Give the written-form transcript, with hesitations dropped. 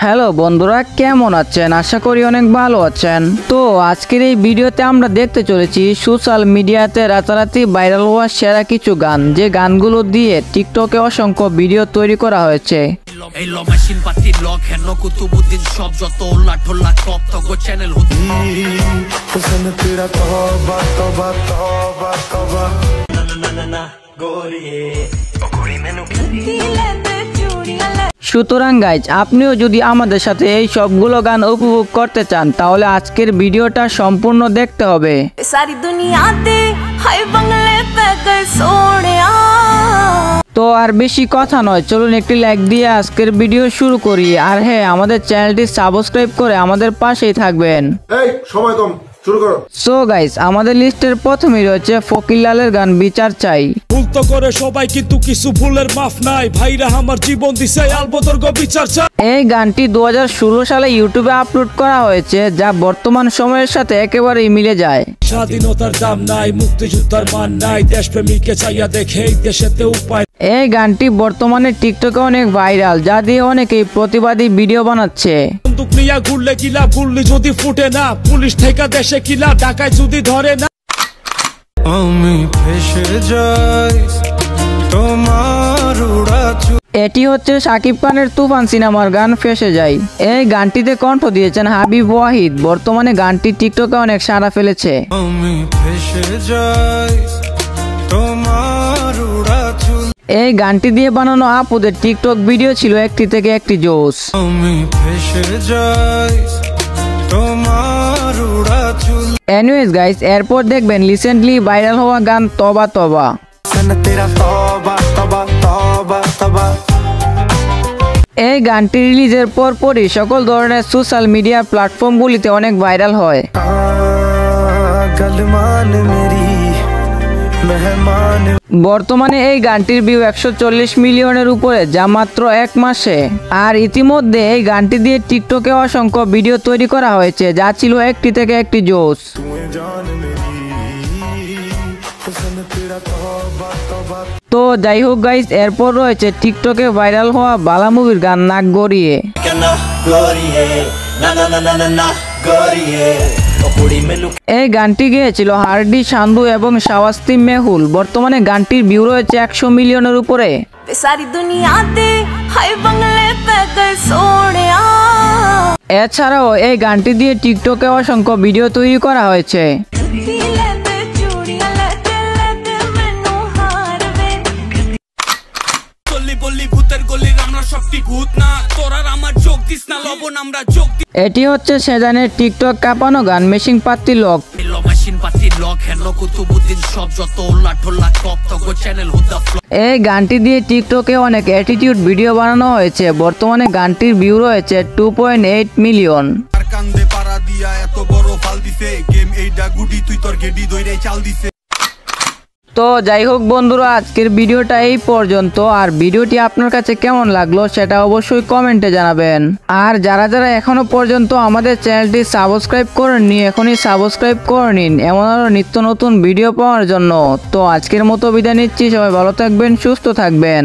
Hello বন্ধুরা, কেমন আছেন? আশা করি অনেক ভালো আছেন। তো আজকের এই ভিডিওতে আমরা দেখতে চলেছি সোশ্যাল মিডিয়াতে রাতারাতি ভাইরাল হওয়া সেরা কিছু গান, যে গানগুলো দিয়ে টিকটকে অসংখ্য ভিডিও তৈরি করা হয়েছে। সুতরাং গাইজ, আপনিও যদি আমাদের সাথে এই সবগুলো গান উপভোগ করতে চান, তাহলে আজকের ভিডিওটা সম্পূর্ণ দেখতে হবে। তো আর বেশি কথা নয়, চলুন একটি লাইক দিয়ে আজকের ভিডিও শুরু করি। আর হ্যাঁ, আমাদের চ্যানেলটি সাবস্ক্রাইব করে আমাদের পাশেই থাকবেন। সময় কম, শুরু করো। সো গাইস, আমাদের লিস্টের প্রথমেই রয়েছে ফকির লালের গান বিচার চাই। ভুল তো করে সবাই, কিন্তু কিছু ভুলের মাফ নাই। ভাইরা আমার জীবন দিছে, আলবদর্গ বিচার চাই। এই গানটি 2016 সালে ইউটিউবে আপলোড করা হয়েছে, যা বর্তমান সময়ের সাথে একেবারেই মিলে যায়। স্বাধীনতার দাম নাই, মুক্তিযোদ্ধার মান নাই, দেশপ্রেমিককে চাইয়া দেখে এই দেশেতে উপায়। এই গানটি বর্তমানে টিকটকে অনেক ভাইরাল, যা দিয়ে অনেকেই প্রতিবাদী ভিডিও বানাচ্ছে। বন্দুক নিয়া ঘুরলে কিলা, গুল্লি যদি ফুটে না, পুলিশ থেকে দেশে কিলা, ঢাকায় যদি ধরে না। আমি ফেসে যাই তোমার এটি হচ্ছে শাকিব খানের তুফান সিনেমার গান ফেসে যাই। এই গানটিতে কণ্ঠ দিয়েছেন হাবিব ওয়াহিদ। বর্তমানে গানটি টিকটকে অনেক সাড়া ফেলেছে। আমি ফেসে যাই তোমার এই গানটি দিয়ে বানানো আপুদের টিকটক ভিডিও ছিল একটি থেকে একটি জোস। আমি ফেসে যাই তোমার এনিওয়েজ গাইস, এরপর দেখবেন রিসেন্টলি ভাইরাল হওয়া গান তবা তবা। এই গানটি রিলিজের পরপরই সকল ধরনের সোশ্যাল মিডিয়া প্ল্যাটফর্মগুলিতে অনেক ভাইরাল হয়। বর্তমানে এই গানটির ভিউ 140 মিলিয়নের উপরে, যা মাত্র এক মাসে। আর ইতিমধ্যে এই গানটি দিয়ে টিকটকে অসংখ্য ভিডিও তৈরি করা হয়েছে, যা ছিল একটি থেকে একটি জোস। তো যাই হোক গাইস, এরপর রয়েছে টিকটকে ভাইরাল হওয়া বালা মুভির গান নাক গড়িয়ে। এই গানটি গেয়েছিল হার্ডি সান্ধু এবং শাওয়াস্তি মেহুল। বর্তমানে গানটির ভিউ রয়েছে 100 মিলিয়নের উপরে। এছাড়াও এই গানটি দিয়ে টিকটকে অসংখ্য ভিডিও তৈরি করা হয়েছে। এটি হচ্ছে সেজানের টিকটক কাঁপানো গান মেশিন পাত্তি লক। এই গানটি দিয়ে টিকটকে অনেক অ্যাটিটিউড ভিডিও বানানো হয়েছে। বর্তমানে গানটির ভিউ রয়েছে 2.8 মিলিয়ন। তো যাই হোক বন্ধুরা, আজকের ভিডিওটা এই পর্যন্ত। আর ভিডিওটি আপনার কাছে কেমন লাগলো সেটা অবশ্যই কমেন্টে জানাবেন। আর যারা যারা এখনো পর্যন্ত আমাদের চ্যানেলটি সাবস্ক্রাইব করেননি, এখনই সাবস্ক্রাইব করে নিন এমন আরো নিত্য নতুন ভিডিও পাওয়ার জন্য। তো আজকের মতো বিদায় নিচ্ছি, সবাই ভালো থাকবেন, সুস্থ থাকবেন।